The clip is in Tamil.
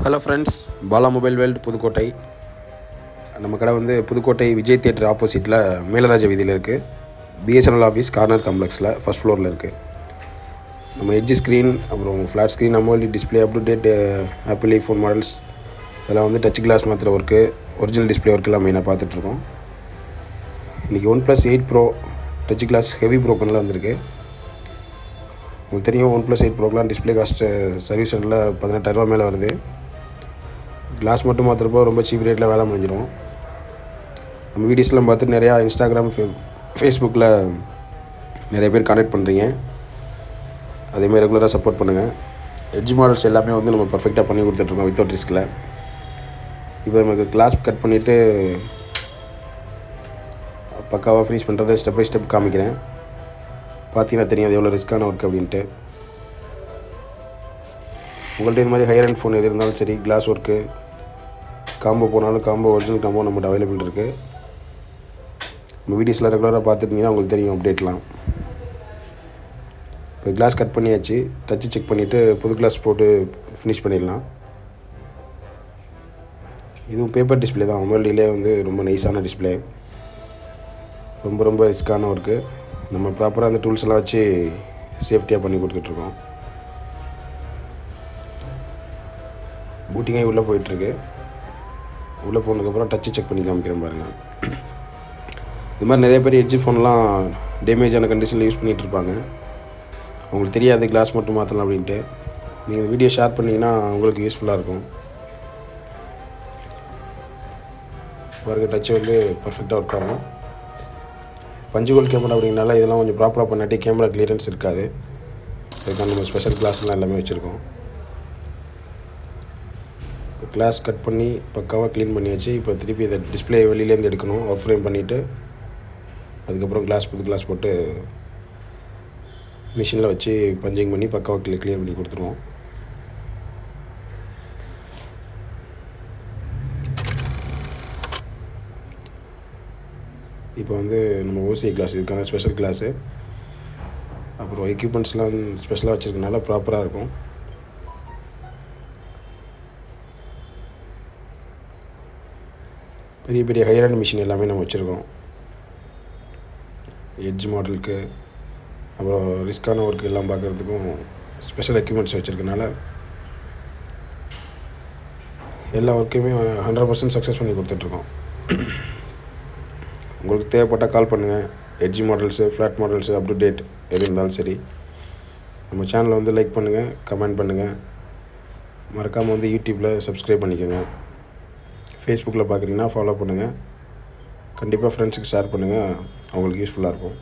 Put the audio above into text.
Hello friends, Bala mobile world Pudukkottai. நம்ம கடை வந்து புதுக்கோட்டை விஜய் தியேட்டர் ஆப்போசிட்டில் மேலராஜ வீதியில் இருக்குது. பிஎஸ்என்எல் ஆஃபீஸ் கார்னர் காம்ப்ளெக்ஸில் ஃபஸ்ட் ஃப்ளோரில் இருக்குது. நம்ம எட்ஜ் ஸ்க்ரீன், அப்புறம் flat screen, AMOLED display, up to date Apple iPhone models இதெல்லாம் வந்து டச் கிளாஸ் மாத்திர ஒர்க்கு, ஒரிஜினல் டிஸ்பிளே ஒர்க்கெல்லாம் மெயினாக பார்த்துட்ருக்கோம். இன்றைக்கி OnePlus 8 Pro touch glass heavy ப்ரோக்கனில் வந்திருக்கு. உங்களுக்கு தெரியும், OnePlus 8 Proக்கெலாம் டிஸ்பிளே காஸ்ட்டு சர்வீஸ் சென்டரில் 18,000 மேலே வருது. கிளாஸ் மட்டும் மாத்திரப்போ ரொம்ப சீப் ரேட்டில் வேலை முடிஞ்சிடும். நம்ம வீடியோஸ்லாம் பார்த்து நிறையா இன்ஸ்டாகிராம், ஃபேஸ்புக்கில் நிறைய பேர் கான்டெக்ட் பண்ணுறீங்க. அதேமாதிரி ரெகுலராக சப்போர்ட் பண்ணுங்கள். எட்ஜ் மாடல்ஸ் எல்லாமே வந்து நம்ம பர்ஃபெக்டாக பண்ணி கொடுத்துட்ருக்கோம் வித்தவுட் ரிஸ்கில். இப்போ நமக்கு கிளாஸ் கட் பண்ணிவிட்டு பக்காவாக ஃபினிஷ் பண்ணுறதை ஸ்டெப் பை ஸ்டெப் காமிக்கிறேன். பார்த்தீங்கன்னா தெரியும் அது எவ்வளோ ரிஸ்க்கான ஒர்க் அப்படின்ட்டு. உங்கள்கிட்ட இந்த மாதிரி ஹையர் அண்ட் ஃபோன் எது இருந்தாலும் சரி, கிளாஸ் ஒர்க்கு காம்போ போனாலும் காம்போ, ஒரிஜினல் காம்போ நம்மகிட்ட அவைலபிள் இருக்குது. நம்ம வீடியோஸில் ரெகுலராக பார்த்துட்டிங்கன்னா உங்களுக்கு தெரியும் அப்டேட்லாம். இப்போ கிளாஸ் கட் பண்ணியாச்சு. டச்சு செக் பண்ணிவிட்டு புது கிளாஸ் போட்டு ஃபினிஷ் பண்ணிடலாம். இதுவும் பேப்பர் டிஸ்பிளே தான். மொபைல்லே வந்து ரொம்ப நைஸான டிஸ்பிளே, ரொம்ப ரிஸ்க்கான ஒர்க்கு. நம்ம ப்ராப்பராக அந்த டூல்ஸ் எல்லாம் வச்சு சேஃப்டியாக பண்ணி கொடுத்துட்ருக்கோம். பூட்டிங்கே உள்ளே போயிட்டுருக்கு. உள்ளே போனதுக்கப்புறம் டச்சு செக் பண்ணி காமிக்கிறேன் பாருங்கள். இது மாதிரி நிறைய பேர் எட்ஜ் ஃபோன்லாம் டேமேஜான கண்டிஷனில் யூஸ் பண்ணிகிட்ருப்பாங்க. அவங்களுக்கு தெரியாது கிளாஸ் மட்டும் மாற்றலாம் அப்படின்ட்டு. நீங்கள் இந்த வீடியோ ஷேர் பண்ணிங்கன்னா உங்களுக்கு யூஸ்ஃபுல்லாக இருக்கும். பாருங்கள், டச்சு வந்து பர்ஃபெக்டாக ஒர்க் ஆகும். பஞ்சுகோல் கேமரா அப்படிங்கனால இதெல்லாம் கொஞ்சம் ப்ராப்பராக பண்ணாட்டி கேமரா கிளியரன்ஸ் இருக்காது. அதுக்கான நம்ம ஸ்பெஷல் கிளாஸ்லாம் எல்லாமே வச்சுருக்கோம். இப்போ கிளாஸ் கட் பண்ணி பக்காவாக க்ளீன் பண்ணியாச்சு. இப்போ திருப்பி இதை டிஸ்பிளே வெளியிலேருந்து எடுக்கணும், அவுட் ஃப்ரேம் பண்ணிவிட்டு அதுக்கப்புறம் புது கிளாஸ் போட்டு மிஷினில் வச்சு பஞ்சிங் பண்ணி பக்காவாக கிளியர் பண்ணி கொடுத்துருவோம். இப்போ வந்து நம்ம ஓசிஐ கிளாஸ், இதுக்கான ஸ்பெஷல் கிளாஸு, அப்புறம் எக்யூப்மெண்ட்ஸ்லாம் ஸ்பெஷலாக வச்சுருக்கனால ப்ராப்பராக இருக்கும். பெரிய ஹையர் அண்ட் மிஷின் எல்லாமே நம்ம வச்சுருக்கோம். எட்ஜ் மாடலுக்கு, அப்புறம் ரிஸ்க்கான ஒர்க்கு எல்லாம் பார்க்குறதுக்கும் ஸ்பெஷல் எக்யூப்மெண்ட்ஸ் வச்சுருக்கனால எல்லா ஒர்க்கையுமே 100% சக்ஸஸ் பண்ணி கொடுத்துட்ருக்கோம். உங்களுக்கு தேவைப்பட்டால் கால் பண்ணுங்கள். Edge models, flat models, up to date எது இருந்தாலும் சரி. நம்ம சேனலை வந்து லைக் பண்ணுங்கள், கமெண்ட் பண்ணுங்கள். மறக்காமல் வந்து யூடியூப்பில் சப்ஸ்கிரைப் பண்ணிக்கோங்க. ஃபேஸ்புக்கில் பார்க்குறீங்கன்னா ஃபாலோ பண்ணுங்கள். கண்டிப்பாக ஃப்ரெண்ட்ஸுக்கு ஷேர் பண்ணுங்கள், அவங்களுக்கு யூஸ்ஃபுல்லாக இருக்கும்.